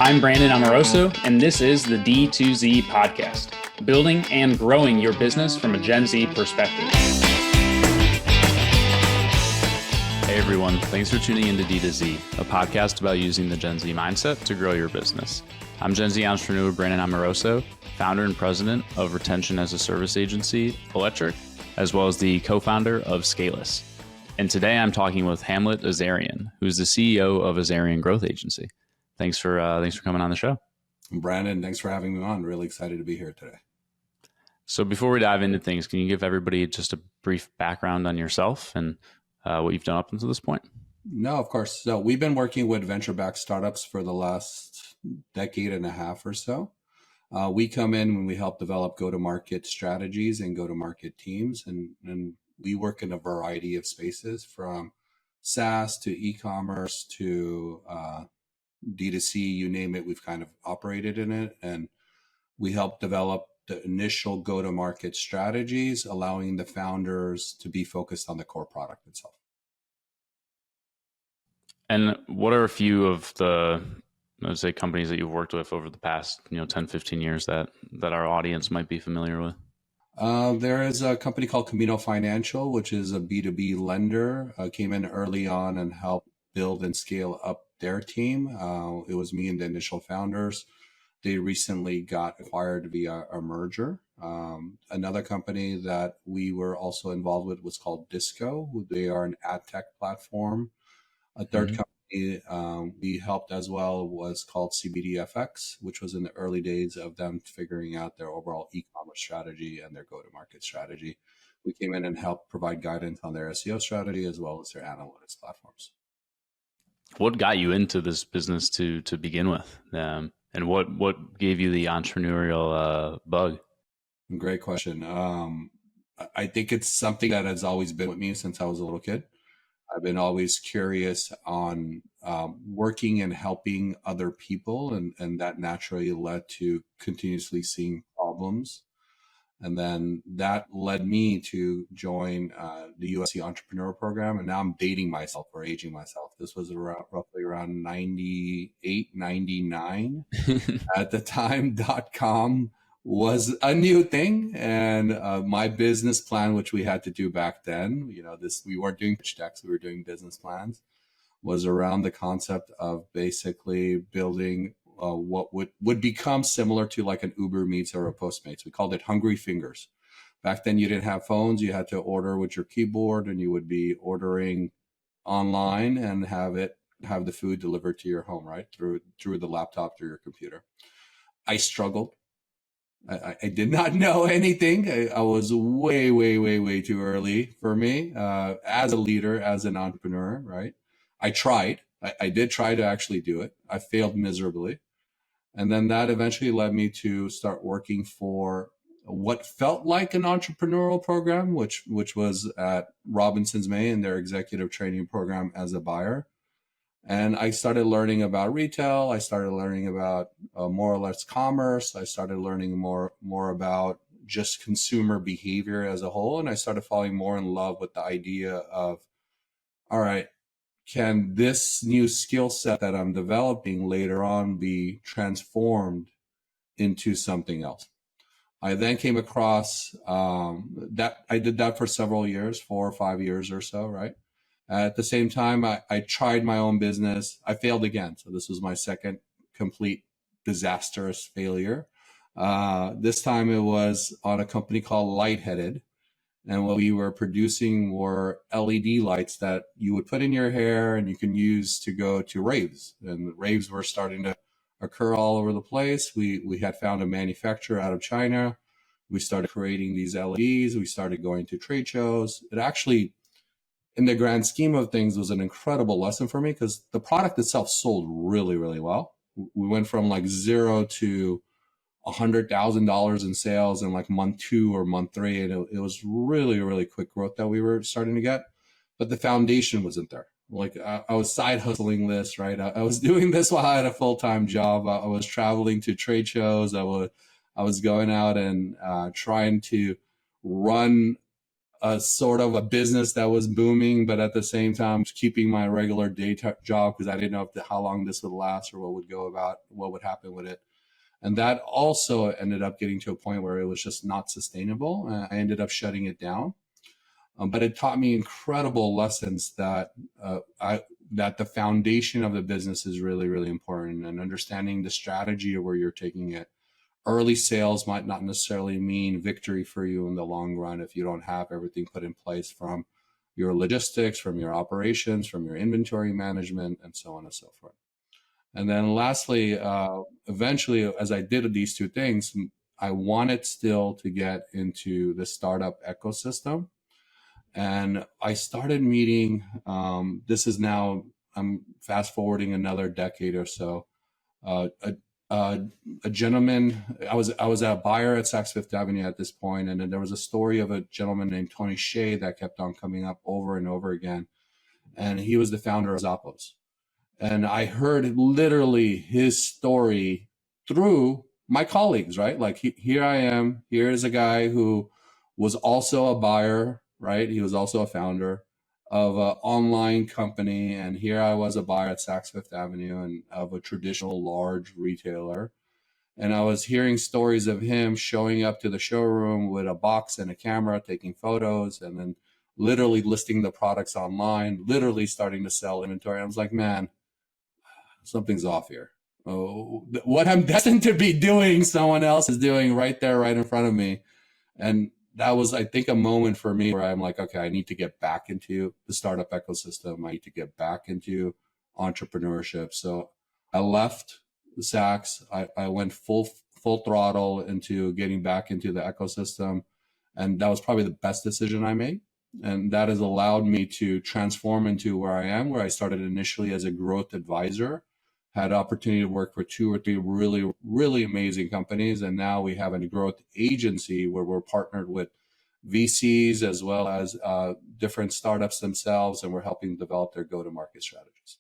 I'm Brandon Amoroso, and this is the D2Z podcast, building and growing your business from a Gen Z perspective. Hey everyone, thanks for tuning into D2Z, a podcast about using the Gen Z mindset to grow your business. I'm Gen Z entrepreneur Brandon Amoroso, founder and president of retention as a service agency, Electric, as well as the co-founder of Scaleless. And today I'm talking with Hamlet Azarian, who's the CEO of Azarian Growth Agency. Thanks for coming on the show. Brandon, thanks for having me on. Really excited to be here today. So before we dive into things, can you give everybody just a brief background on yourself and what you've done up until this point? No, of course. So we've been working with venture-backed startups for the last decade and a half or so. We come in when we help develop go-to-market strategies and go-to-market teams, and we work in a variety of spaces from SaaS to e-commerce to D2C, you name it, we've kind of operated in it. And we help develop the initial go-to-market strategies, allowing the founders to be focused on the core product itself. And what are a few of the, let's say, companies that you've worked with over the past 10, 15 years that our audience might be familiar with? There is a company called Camino Financial, which is a B2B lender, came in early on and helped build and scale up their team. It was me and the initial founders. They recently got acquired via a merger. Another company that we were also involved with was called Disco. They are an ad tech platform. A third company we helped as well was called CBDFX, which was in the early days of them figuring out their overall e-commerce strategy and their go-to-market strategy. We came in and helped provide guidance on their SEO strategy as well as their analytics platforms. What got you into this business to begin with? And what gave you the entrepreneurial bug? Great question. I think it's something that has always been with me since I was a little kid. I've been always curious on working and helping other people, and that naturally led to continuously seeing problems. And then that led me to join the USC Entrepreneurial Program. And now I'm dating myself or aging myself. This was roughly around 98, 99. At the time, .com was a new thing. And my business plan, which we had to do back then, we weren't doing pitch decks, we were doing business plans, was around the concept of basically building what would become similar to like an Uber Eats or a Postmates. We called it Hungry Fingers. Back then, you didn't have phones. You had to order with your keyboard, and you would be ordering online and have the food delivered to your home, right? Through the laptop, through your computer. I struggled. I did not know anything. I was way, way, way, way too early for me as a leader, as an entrepreneur, right? I tried. I did try to actually do it. I failed miserably. And then that eventually led me to start working for what felt like an entrepreneurial program, which was at Robinson's May in their executive training program as a buyer. And I started learning about retail. I started learning about more or less commerce. I started learning more about just consumer behavior as a whole. And I started falling more in love with the idea of, all right, can this new skill set that I'm developing later on be transformed into something else? I then came across that I did that for several years, 4 or 5 years or so, right? At the same time, I tried my own business. I failed again. So this was my second complete disastrous failure. This time it was on a company called Lightheaded. And what we were producing were LED lights that you would put in your hair and you can use to go to raves. And raves were starting to occur all over the place. We had found a manufacturer out of China. We started creating these LEDs. We started going to trade shows. It actually, in the grand scheme of things, was an incredible lesson for me because the product itself sold really, really well. We went from like zero to $100,000 in sales in like month 2 or month 3. And it was really, really quick growth that we were starting to get, but the foundation wasn't there. Like I was side hustling this, right? I was doing this while I had a full-time job. I was traveling to trade shows. I was going out and trying to run a sort of a business that was booming, but at the same time keeping my regular day job because I didn't know how long this would last or what would happen with it. And that also ended up getting to a point where it was just not sustainable. I ended up shutting it down. But it taught me incredible lessons that that the foundation of the business is really, really important, and understanding the strategy of where you're taking it. Early sales might not necessarily mean victory for you in the long run if you don't have everything put in place, from your logistics, from your operations, from your inventory management, and so on and so forth. And then lastly, eventually, as I did these two things, I wanted still to get into the startup ecosystem. And I started meeting, this is now, I'm fast forwarding another decade or so, a gentleman, I was a buyer at Saks Fifth Avenue at this point, and then there was a story of a gentleman named Tony Hsieh that kept on coming up over and over again. And he was the founder of Zappos. And I heard literally his story through my colleagues, right? Like here I am, here is a guy who was also a buyer, right? He was also a founder of an online company. And here I was, a buyer at Saks Fifth Avenue and of a traditional large retailer. And I was hearing stories of him showing up to the showroom with a box and a camera, taking photos, and then literally listing the products online, literally starting to sell inventory. I was like, man, something's off here. Oh, what I'm destined to be doing, someone else is doing right there, right in front of me. And that was, I think, a moment for me where I'm like, okay, I need to get back into the startup ecosystem. I need to get back into entrepreneurship. So I left Saks. I went full throttle into getting back into the ecosystem. And that was probably the best decision I made. And that has allowed me to transform into where I am, where I started initially as a growth advisor, had opportunity to work for 2 or 3 really, really amazing companies. And now we have a growth agency where we're partnered with VCs as well as different startups themselves, and we're helping develop their go-to-market strategies.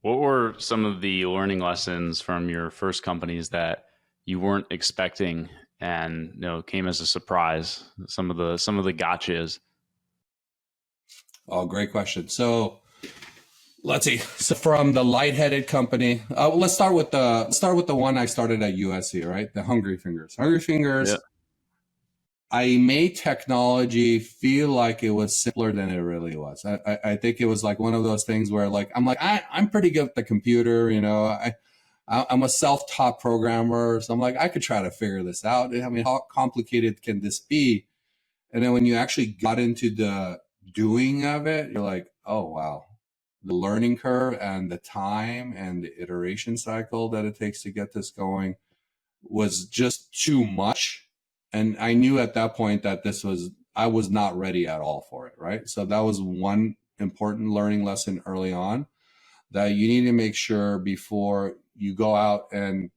What were some of the learning lessons from your first companies that you weren't expecting and came as a surprise? Some of the gotchas. Oh, great question. So let's see. So from the lightheaded company, let's start with the one I started at USC, right? The Hungry Fingers. Hungry Fingers. Yeah. I made technology feel like it was simpler than it really was. I think it was like one of those things where I'm pretty good at the computer, I'm a self-taught programmer. So I'm like, I could try to figure this out. I mean, how complicated can this be? And then when you actually got into the doing of it, you're like, oh, wow. The learning curve and the time and the iteration cycle that it takes to get this going was just too much. And I knew at that point that I was not ready at all for it, right? So that was one important learning lesson early on, that you need to make sure before you go out and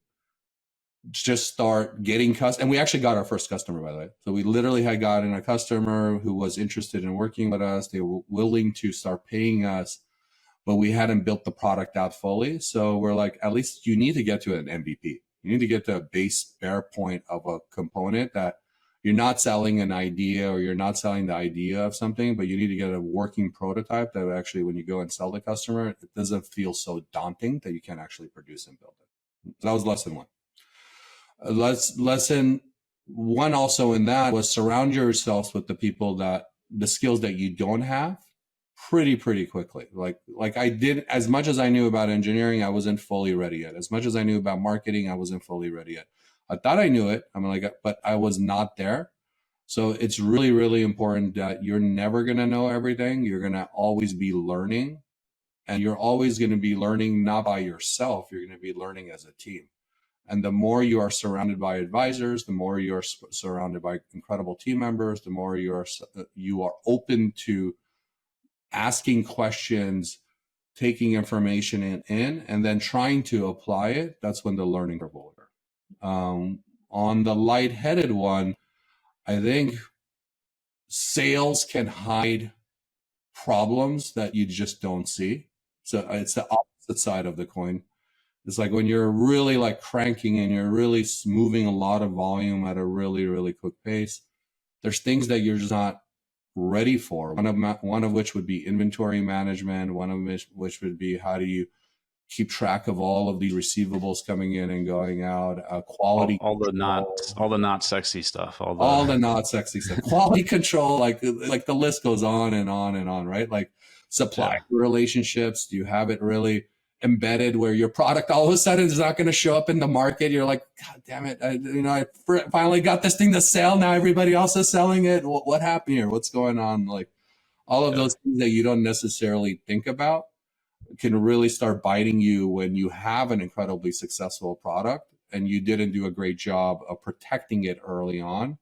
just start getting and we actually got our first customer, by the way. So we literally had gotten a customer who was interested in working with us. They were willing to start paying us, but we hadn't built the product out fully. So we're like, at least you need to get to an MVP. You need to get to a base bare point of a component that you're not selling an idea, or you're not selling the idea of something, but you need to get a working prototype that actually, when you go and sell the customer, it doesn't feel so daunting that you can't actually produce and build it. So that was lesson one. Lesson one also in that was surround yourselves with the skills that you don't have pretty quickly. Like I did, as much as I knew about engineering, I wasn't fully ready yet. As much as I knew about marketing, I wasn't fully ready yet. I thought I knew it. But I was not there. So it's really, really important that you're never going to know everything. You're going to always be learning, and you're always going to be learning not by yourself. You're going to be learning as a team. And the more you are surrounded by advisors, the more you are surrounded by incredible team members, the more you are open to asking questions, taking information in, and then trying to apply it. That's when the learning curve will occur. On the lightheaded one, I think sales can hide problems that you just don't see. So it's the opposite side of the coin. It's like when you're really like cranking and you're really moving a lot of volume at a really, really quick pace, there's things that you're just not ready for. One of which would be inventory management. One of which would be, how do you keep track of all of these receivables coming in and going out, quality all control, the not sexy stuff, all the not sexy stuff, quality control, like the list goes on and on and on, right? Like supplier relationships. Do you have it really embedded where your product all of a sudden is not going to show up in the market? You're like, God damn it. I finally got this thing to sell. Now everybody else is selling it. What happened here? What's going on? Like all of those things that you don't necessarily think about can really start biting you when you have an incredibly successful product and you didn't do a great job of protecting it early on.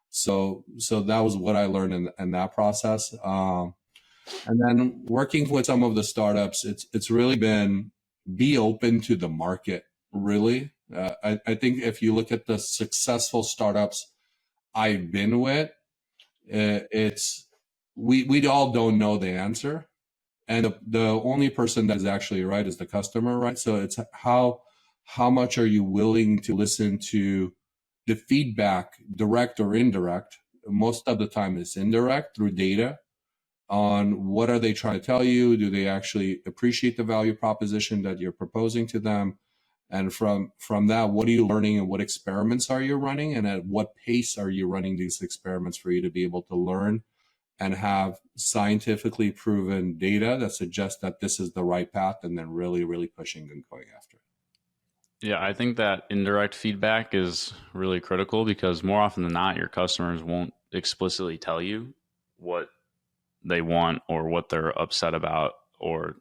So that was what I learned in that process. And then working with some of the startups, it's really been be open to the market. Really, I think if you look at the successful startups I've been with, it's we all don't know the answer, and the only person that is actually right is the customer, right? So it's how much are you willing to listen to the feedback, direct or indirect? Most of the time it's indirect through data on what are they trying to tell you? Do they actually appreciate the value proposition that you're proposing to them? And from that, what are you learning and what experiments are you running? And at what pace are you running these experiments for you to be able to learn and have scientifically proven data that suggests that this is the right path, and then really, really pushing and going after it? Yeah, I think that indirect feedback is really critical because more often than not, your customers won't explicitly tell you what they want or what they're upset about, or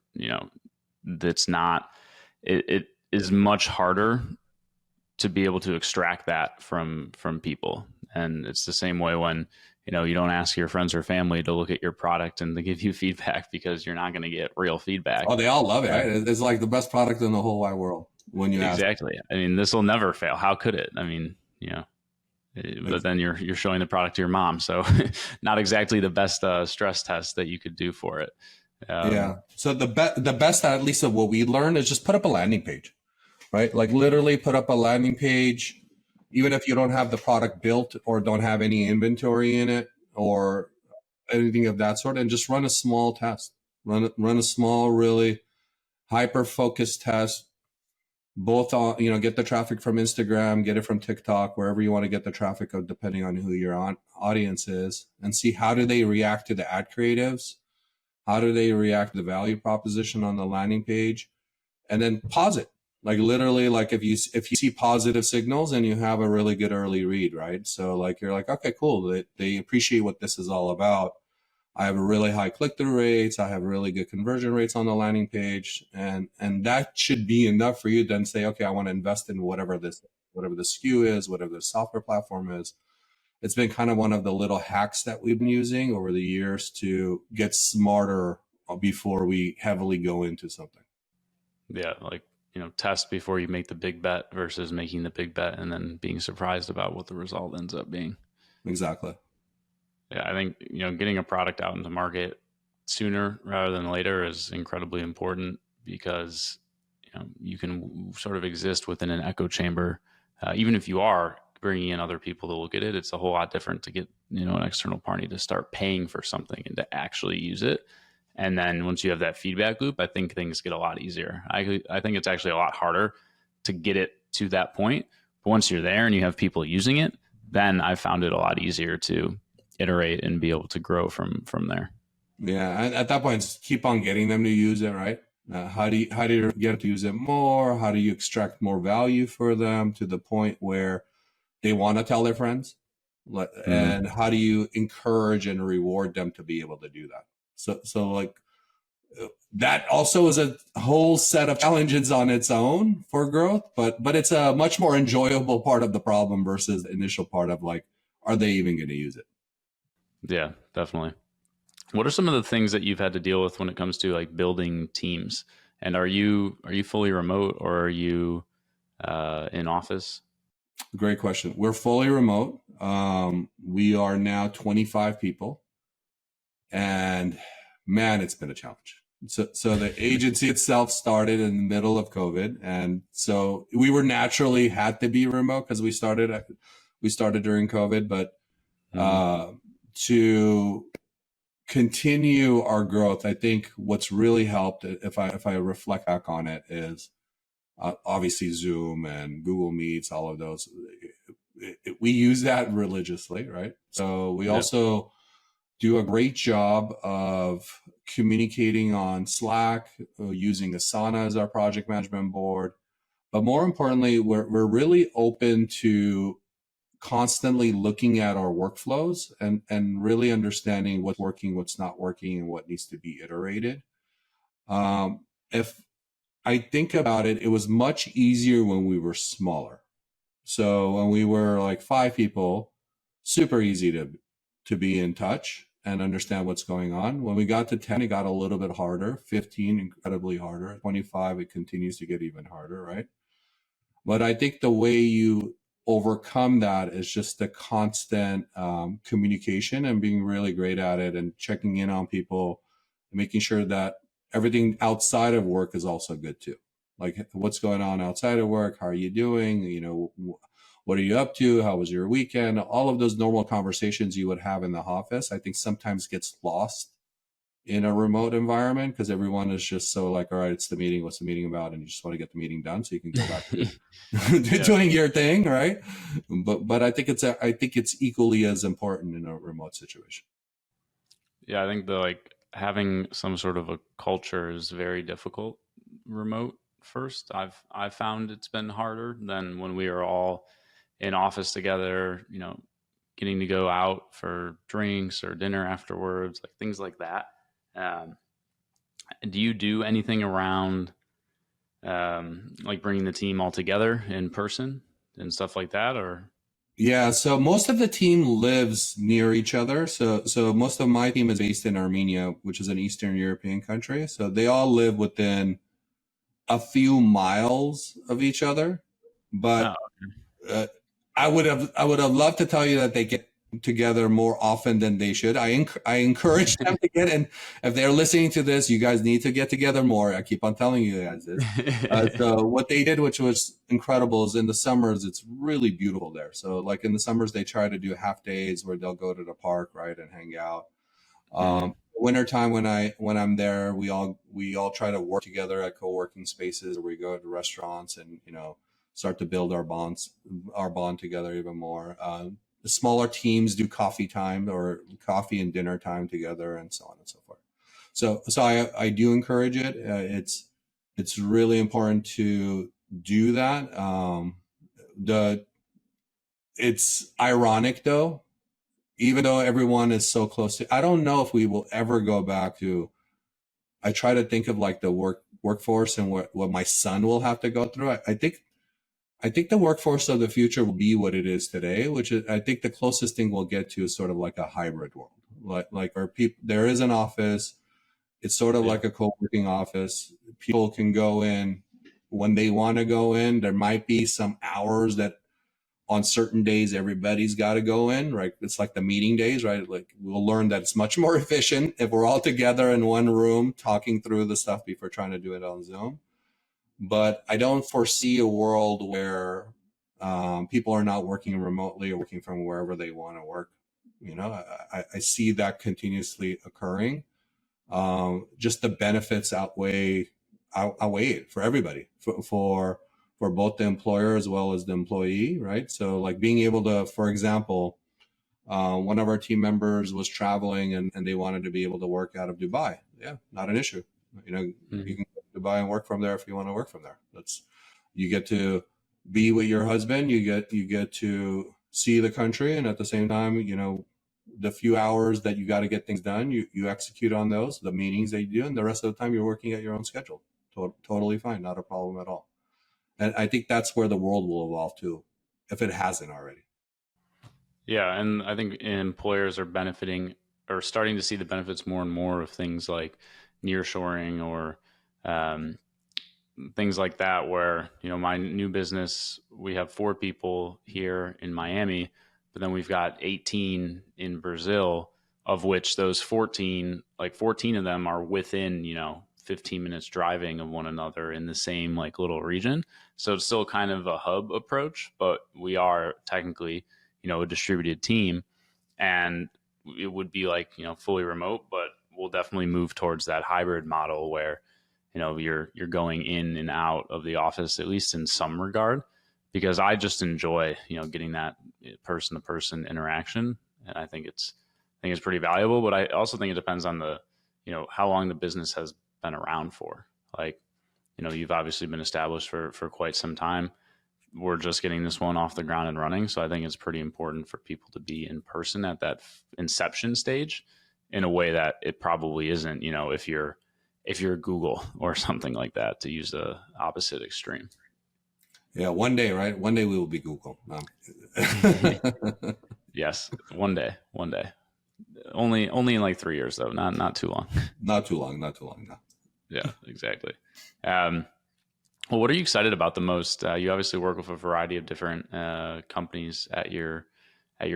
that's not it is much harder to be able to extract that from people. And it's the same way when you don't ask your friends or family to look at your product and to give you feedback, because you're not going to get real feedback. Oh, they all love it, right? It's like the best product in the whole wide world when you ask. Exactly. I mean, this will never fail. How could it? I mean, but then you're showing the product to your mom, so not exactly the best stress test that you could do for it. Yeah. So the best, at least of what we learned, is just put up a landing page, right? Like literally put up a landing page, even if you don't have the product built or don't have any inventory in it or anything of that sort, and just run a small test. Run a small, really hyper focused test. Both on, get the traffic from Instagram, get it from TikTok, wherever you want to get the traffic of, depending on who your audience is, and see how do they react to the ad creatives, how do they react to the value proposition on the landing page, and then pause it. Like literally, like if you see positive signals and you have a really good early read, right? So like you're like, okay, cool, they appreciate what this is all about. I have a really high click-through rates. I have really good conversion rates on the landing page. And that should be enough for you to then say, okay, I want to invest in whatever the SKU is, whatever the software platform is. It's been kind of one of the little hacks that we've been using over the years to get smarter before we heavily go into something. Yeah, like, test before you make the big bet versus making the big bet and then being surprised about what the result ends up being. Exactly. Yeah, I think, getting a product out into market sooner rather than later is incredibly important, because, you can sort of exist within an echo chamber. Even if you are bringing in other people to look at it, it's a whole lot different to get, an external party to start paying for something and to actually use it. And then once you have that feedback loop, I think things get a lot easier. I think it's actually a lot harder to get it to that point. But once you're there and you have people using it, then I found it a lot easier to iterate and be able to grow from there. Yeah, and at that point, just keep on getting them to use it, right? How do you get to use it more? How do you extract more value for them to the point where they want to tell their friends? And how do you encourage and reward them to be able to do that? So like that also is a whole set of challenges on its own for growth, but it's a much more enjoyable part of the problem versus the initial part of like, are they even going to use it? Yeah, definitely. What are some of the things that you've had to deal with when it comes to like building teams? And are you fully remote, or are you in office? Great question. We're fully remote. We are now 25 people, and man, it's been a challenge. So the agency itself started in the middle of COVID, and so we were naturally had to be remote because we started during COVID, but Mm. to continue our growth. I think what's really helped, if I reflect back on it, is obviously Zoom and Google Meets, all of those. We use that religiously, right? So we Yep. also do a great job of communicating on Slack, using Asana as our project management board. But more importantly, we're really open to constantly looking at our workflows and really understanding what's working, what's not working, and what needs to be iterated. If I think about it, it was much easier when we were smaller. So when we were like 5 people, super easy to be in touch and understand what's going on. When we got to 10, it got a little bit harder. 15, incredibly harder. 25, it continues to get even harder, right? But I think the way you overcome that is just the constant communication and being really great at it and checking in on people, and making sure that everything outside of work is also good too. Like what's going on outside of work? How are you doing? You know, what are you up to? How was your weekend? All of those normal conversations you would have in the office, I think sometimes gets lost in a remote environment because everyone is just so like, all right, it's the meeting. What's the meeting about? And you just want to get the meeting done so you can go back to Yeah. doing your thing, right? But I think it's equally as important in a remote situation. Yeah, I think the like having some sort of a culture is very difficult remote first. I've found it's been harder than when we are all in office together, getting to go out for drinks or dinner afterwards, like things like that. Um, do you do anything around like bringing the team all together in person and stuff like that, or? Yeah, so most of the team lives near each other. So most of my team is based in Armenia, which is an Eastern European country. So they all live within a few miles of each other. Oh, But uh, I would have loved to tell you that they get together more often than they should. I encourage them to get in. If they're listening to this, you guys need to get together more. I keep on telling you guys this. So what they did, which was incredible, is in the summers it's really beautiful there. So like in the summers they try to do half days where they'll go to the park, right, and hang out. hmm. Wintertime when I'm there, we all try to work together at co-working spaces, or we go to restaurants and start to build our bond together even more. The smaller teams do coffee time or coffee and dinner time together, and so on and so forth. So I do encourage it. It's really important to do that. The It's ironic though, even though everyone is so close to, I don't know if we will ever go back to, I try to think of like the workforce and what my son will have to go through. I think the workforce of the future will be what it is today, which is, I think the closest thing we'll get to is sort of like a hybrid world, like where people, there is an office. It's sort of Yeah. like a co-working office. People can go in when they want to go in. There might be some hours that on certain days everybody's got to go in, right? It's like the meeting days, right? Like we'll learn that it's much more efficient if we're all together in one room talking through the stuff before trying to do it on Zoom. But I don't foresee a world where people are not working remotely or working from wherever they want to work. I see that continuously occurring. Just the benefits outweigh it for everybody, for both the employer as well as the employee, right? So like being able to, for example, one of our team members was traveling and they wanted to be able to work out of Dubai. Yeah, not an issue. You Mhm. can go to Dubai and work from there if you want to work from there. You get to be with your husband. You get to see the country, and at the same time, the few hours that you got to get things done, you execute on those, the meetings that you do, and the rest of the time you're working at your own schedule. Totally fine, not a problem at all. And I think that's where the world will evolve to, if it hasn't already. Yeah, and I think employers are benefiting or starting to see the benefits more and more of things like nearshoring or um, things like that. Where my new business, we have 4 people here in Miami, but then we've got 18 in Brazil, of which those 14, like 14 of them are within 15 minutes driving of one another in the same like little region. So it's still kind of a hub approach, but we are technically a distributed team. and it would be like, fully remote, but we'll definitely move towards that hybrid model where, you're going in and out of the office, at least in some regard, because I just enjoy, getting that person to person interaction. And I think it's pretty valuable, but I also think it depends on the, how long the business has been around for. Like, you've obviously been established for quite some time. We're just getting this one off the ground and running. So I think it's pretty important for people to be in person at that inception stage in a way that it probably isn't, if you're Google or something like that, to use the opposite extreme. Yeah, one day, right? One day we will be Google. Yes, one day, one day. Only in like 3 years though, not too long. Not too long, not too long. No. Yeah, exactly. Well, what are you excited about the most? You obviously work with a variety of different companies at your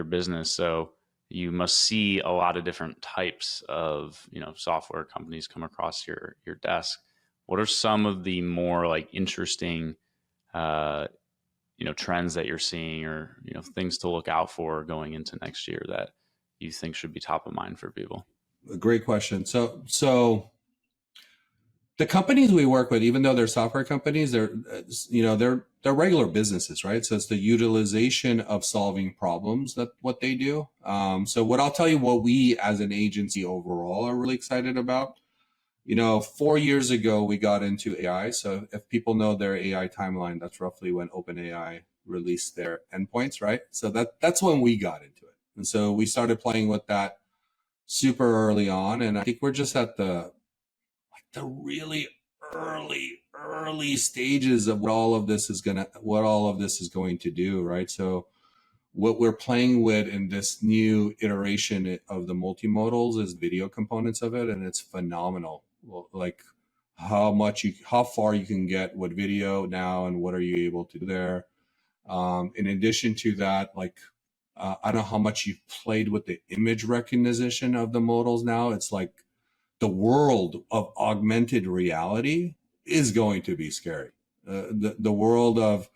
business, so you must see a lot of different types of software companies come across your desk. What are some of the more like interesting uh, trends that you're seeing, or things to look out for going into next year that you think should be top of mind for people? A great question. So the companies we work with, even though they're software companies, they're regular businesses, right? So it's the utilization of solving problems that what they do. So what I'll tell you, what we as an agency overall are really excited about. 4 years ago we got into AI. So if people know their AI timeline, that's roughly when OpenAI released their endpoints, right? So that's when we got into it, and so we started playing with that super early on. And I think we're just at the really early stages of what all of this is going to do, right? So what we're playing with in this new iteration of the multimodals is video components of it, and it's phenomenal. Well, like how far you can get with video now, and what are you able to do there. In addition to that, like I don't know how much you've played with the image recognition of the modals now. It's like the world of augmented reality is going to be scary. The world of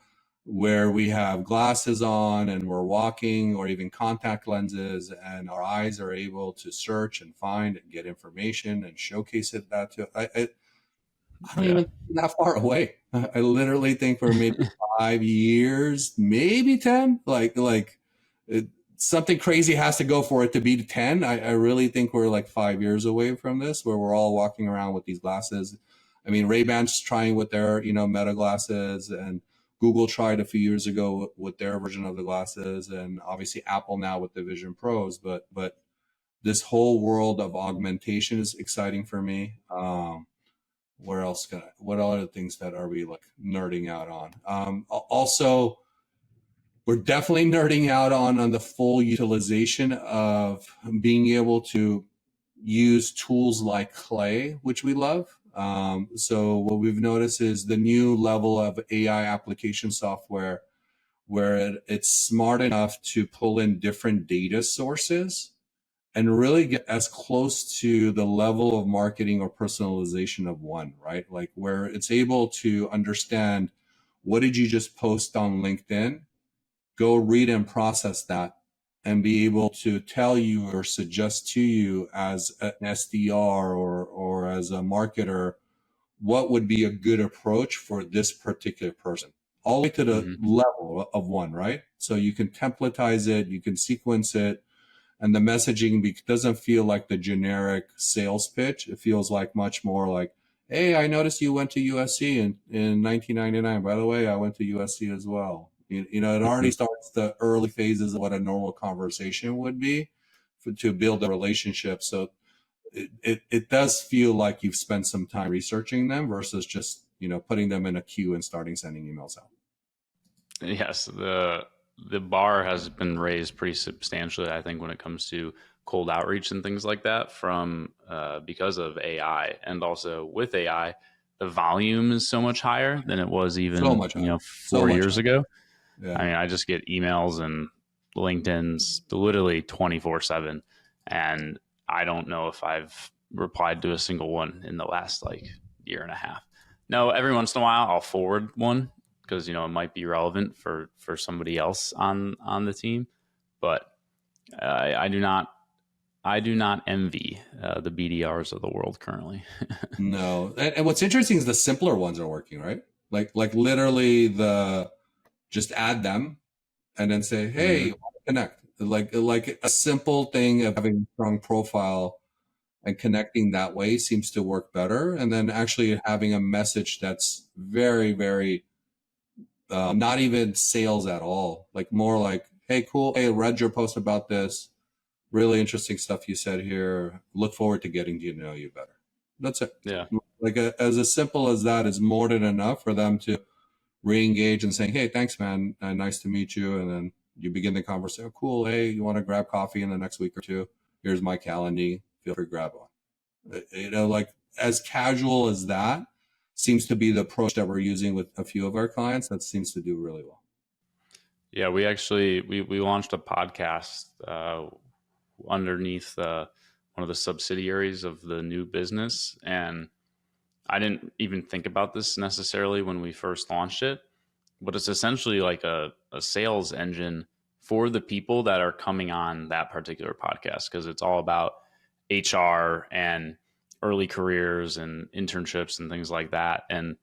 where we have glasses on and we're walking, or even contact lenses, and our eyes are able to search and find and get information and showcase that to I don't Yeah. even think that far away. I literally think for maybe 5 years, maybe 10, something crazy has to go for it to be 10. I really think we're like 5 years away from this, where we're all walking around with these glasses. I mean, Ray-Ban's trying with their, Meta glasses, and Google tried a few years ago with their version of the glasses, and obviously Apple now with the Vision Pros. But this whole world of augmentation is exciting for me. What other things that are we like nerding out on? Also, we're definitely nerding out on the full utilization of being able to use tools like Clay, which we love. So what we've noticed is the new level of AI application software where it's smart enough to pull in different data sources and really get as close to the level of marketing or personalization of one, right? Like where it's able to understand, what did you just post on LinkedIn? Go read and process that, and be able to tell you or suggest to you as an SDR or as a marketer what would be a good approach for this particular person, all the way to the level of one, right? So you can templatize it, you can sequence it, and the messaging doesn't feel like the generic sales pitch. It feels like much more like, hey, I noticed you went to USC in 1999. By the way, I went to USC as well. It already starts the early phases of what a normal conversation would be to build a relationship. So it does feel like you've spent some time researching them versus just, putting them in a queue and starting sending emails out. Yes, the bar has been raised pretty substantially, I think, when it comes to cold outreach and things like that, from because of AI, and also with AI, the volume is so much higher than it was even So much higher. So 4 years much ago. Yeah. I mean, I just get emails and LinkedIn's literally 24/7, and I don't know if I've replied to a single one in the last like year and a half. No, every once in a while I'll forward one because it might be relevant for somebody else on the team, but I do not envy the BDRs of the world currently. No. And what's interesting is the simpler ones are working, right? Like literally the just add them and then say, hey, you Hmm. want to connect. Like a simple thing of having a strong profile and connecting that way seems to work better. And then actually having a message that's very, very not even sales at all, like more like, hey, cool. Hey, read your post about this. Really interesting stuff you said here. Look forward to getting to know you better. That's it. Yeah. Like as simple as that is more than enough for them to re-engage and saying, hey, thanks, man. Nice to meet you. And then you begin the conversation. Oh, cool. Hey, you want to grab coffee in the next week or two? Here's my calendar. Feel free to grab one. Like as casual as that seems to be the approach that we're using with a few of our clients. That seems to do really well. Yeah, we actually we launched a podcast underneath one of the subsidiaries of the new business, and I didn't even think about this necessarily when we first launched it, but it's essentially like a sales engine for the people that are coming on that particular podcast, because it's all about HR and early careers and internships and things like that. And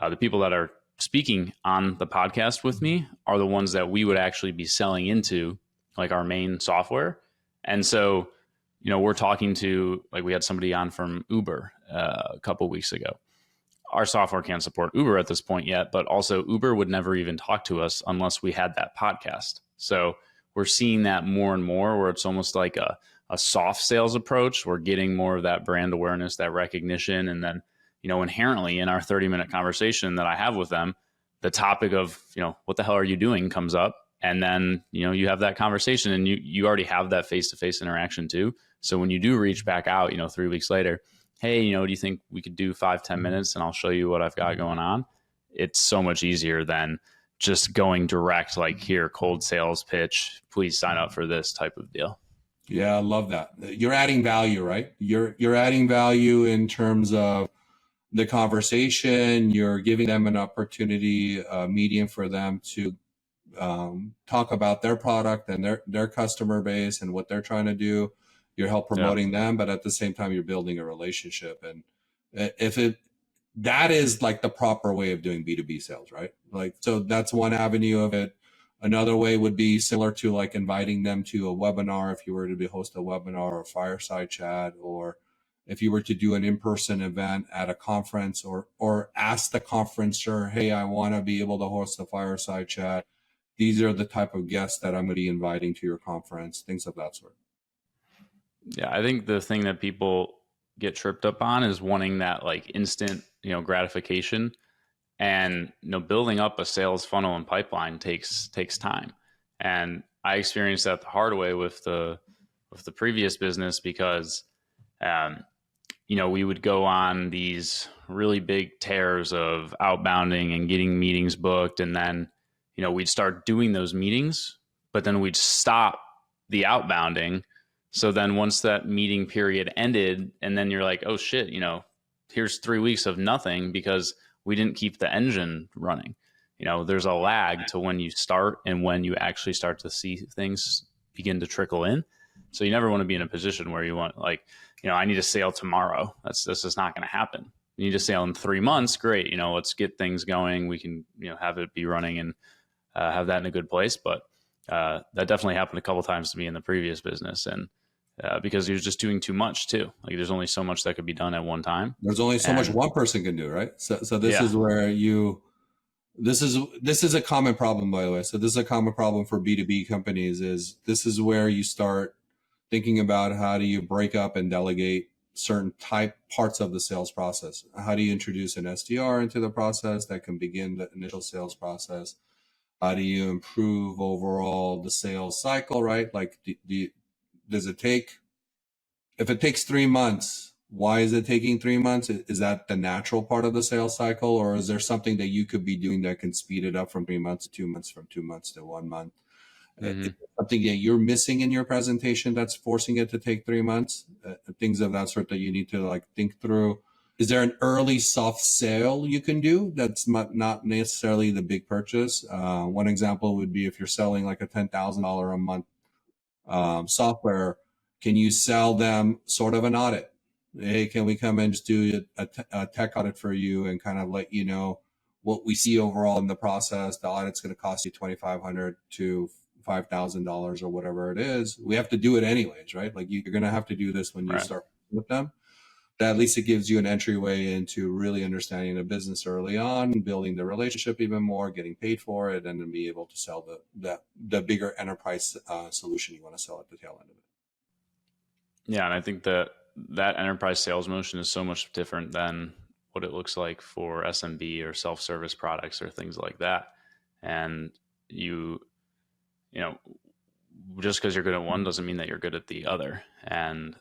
the people that are speaking on the podcast with me are the ones that we would actually be selling into, like our main software. And so, we're talking to, like, we had somebody on from Uber a couple of weeks ago. Our software can't support Uber at this point yet, but also Uber would never even talk to us unless we had that podcast. So we're seeing that more and more, where it's almost like a soft sales approach. We're getting more of that brand awareness, that recognition. And then, inherently in our 30-minute conversation that I have with them, the topic of, what the hell are you doing comes up. And then, you have that conversation, and you already have that face-to-face interaction too. So when you do reach back out, 3 weeks later, hey, do you think we could do 5-10 minutes and I'll show you what I've got going on? It's so much easier than just going direct, like, here, cold sales pitch, please sign up for this type of deal. Yeah, I love that. You're adding value, right? You're adding value in terms of the conversation. You're giving them an opportunity, a medium for them to talk about their product and their customer base and what they're trying to do. You're help Yeah. promoting them, but at the same time, you're building a relationship. And if it that is like the proper way of doing B2B sales, right? Like, so that's one avenue of it. Another way would be similar to like inviting them to a webinar, if you were to host a webinar or a fireside chat, or if you were to do an in-person event at a conference, or ask the conferencer, hey, I want to be able to host a fireside chat. These are the type of guests that I'm going to be inviting to your conference, things of that sort. Yeah, I think the thing that people get tripped up on is wanting that, like, instant, gratification. And building up a sales funnel and pipeline takes time. And I experienced that the hard way with the previous business, because um, we would go on these really big tears of outbounding and getting meetings booked, and then we'd start doing those meetings, but then we'd stop the outbounding. So then once that meeting period ended, and then you're like, oh shit, here's 3 weeks of nothing because we didn't keep the engine running. There's a lag to when you start and when you actually start to see things begin to trickle in. So you never want to be in a position where you want, like, I need a sale tomorrow. This is not going to happen. You need a sale in 3 months. Great. Let's get things going. We can, have it be running and have that in a good place. But that definitely happened a couple times to me in the previous business. And because you're just doing too much too. Like, there's only so much that could be done at one time. There's only so much one person can do, right? So this is where this is a common problem, by the way. So this is a common problem for B2B companies. This is where you start thinking about how do you break up and delegate certain parts of the sales process. How do you introduce an SDR into the process that can begin the initial sales process? How do you improve overall the sales cycle, right? Like, does it take, if it takes 3 months, why is it taking 3 months? Is that the natural part of the sales cycle? Or is there something that you could be doing that can speed it up from 3 months to 2 months, from 2 months to 1 month? Mm-hmm. Something that you're missing in your presentation that's forcing it to take 3 months? Things of that sort that you need to like think through. Is there an early soft sale you can do that's not necessarily the big purchase? One example would be if you're selling like a $10,000 a month software, can you sell them sort of an audit? Hey, can we come and just do a tech audit for you and kind of let you know what we see overall in the process? The audit's going to cost you $2,500 to $5,000 or whatever it is. We have to do it anyways, right? Like you're going to have to do this when you start with them. That at least it gives you an entryway into really understanding the business early on, building the relationship even more, getting paid for it, and then be able to sell the bigger enterprise solution you want to sell at the tail end of it. Yeah, and I think that enterprise sales motion is so much different than what it looks like for SMB or self-service products or things like that. And you know, just because you're good at one doesn't mean that you're good at the other. And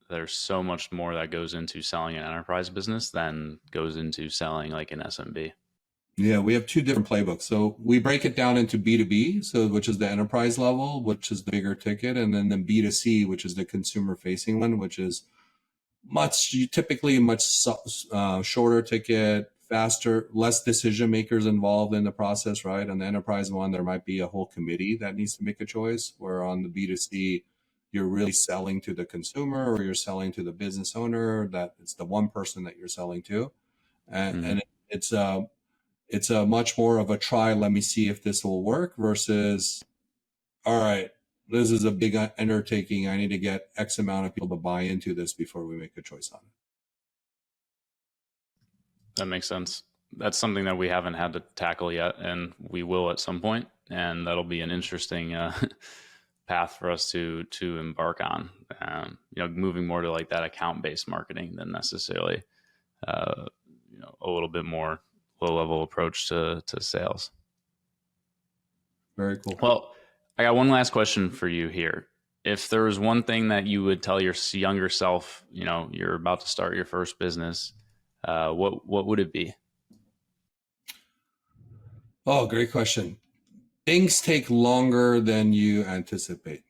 there's so much more that goes into selling an enterprise business than goes into selling like an SMB. Yeah, we have two different playbooks. So we break it down into B2B, so which is the enterprise level, which is the bigger ticket, and then the B2C, which is the consumer facing one, which is typically much shorter ticket, faster, less decision makers involved in the process, right? On the enterprise one, there might be a whole committee that needs to make a choice, where on the B2C, you're really selling to the consumer or you're selling to the business owner, that it's the one person that you're selling to. And it's a much more of a try, let me see if this will work, versus, all right, this is a big undertaking. I need to get X amount of people to buy into this before we make a choice on it. That makes sense. That's something that we haven't had to tackle yet, and we will at some point, and that'll be an interesting path for us to embark on. Moving more to like that account-based marketing than necessarily a little bit more low-level approach to sales. Very cool. Well, I got one last question for you here. If there was one thing that you would tell your younger self, you're about to start your first business, what would it be? Oh, great question. Things take longer than you anticipate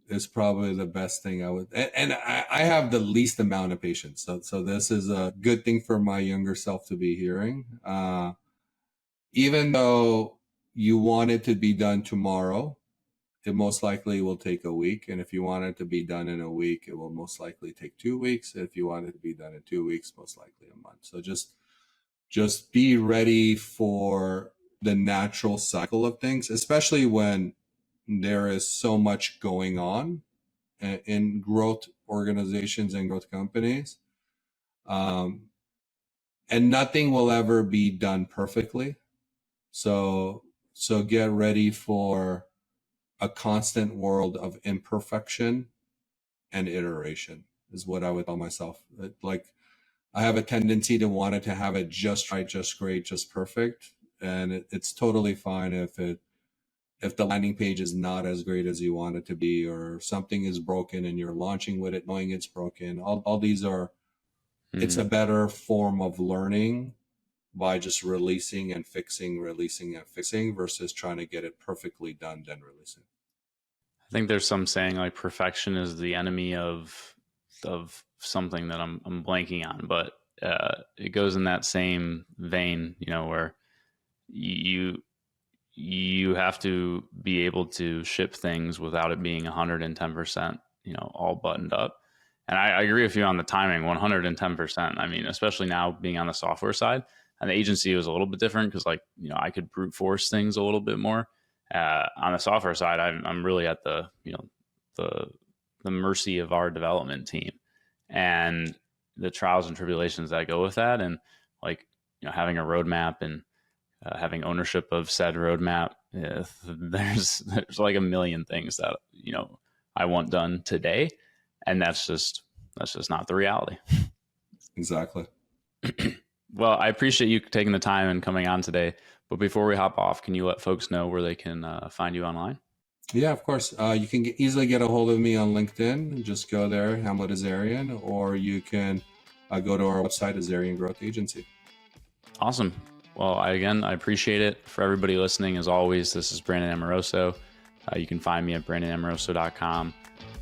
is probably the best thing I would, and I have the least amount of patience. So this is a good thing for my younger self to be hearing. Even though you want it to be done tomorrow, it most likely will take a week. And if you want it to be done in a week, it will most likely take 2 weeks. If you want it to be done in 2 weeks, most likely a month. So just be ready for the natural cycle of things, especially when there is so much going on in growth organizations and growth companies. And nothing will ever be done perfectly. So get ready for a constant world of imperfection and iteration is what I would tell myself. Like, I have a tendency to want it to have it just right, just great, just perfect. And it's totally fine if the landing page is not as great as you want it to be, or something is broken and you're launching with it knowing it's broken. All these are, it's a better form of learning by just releasing and fixing, releasing and fixing, versus trying to get it perfectly done, then releasing. I think there's some saying like perfection is the enemy of something that I'm blanking on, but it goes in that same vein, where you have to be able to ship things without it being 110%, all buttoned up. And I agree with you on the timing, 110%. I mean, especially now being on the software side. And the agency was a little bit different because, I could brute force things a little bit more. On the software side, I'm really at the mercy of our development team and the trials and tribulations that go with that. And having a roadmap and having ownership of said roadmap, there's like a million things that, I want done today. And that's just not the reality. Exactly. Well, I appreciate you taking the time and coming on today. But before we hop off, can you let folks know where they can find you online? Yeah, of course. You can easily get a hold of me on LinkedIn. Just go there, Hamlet Azarian, or you can go to our website, Azarian Growth Agency. Awesome. Well, I appreciate it. For everybody listening, as always, this is Brandon Amoroso. You can find me at brandonamoroso.com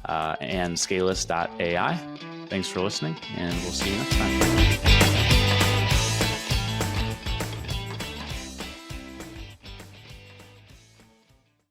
and scaleless.ai. Thanks for listening, and we'll see you next time.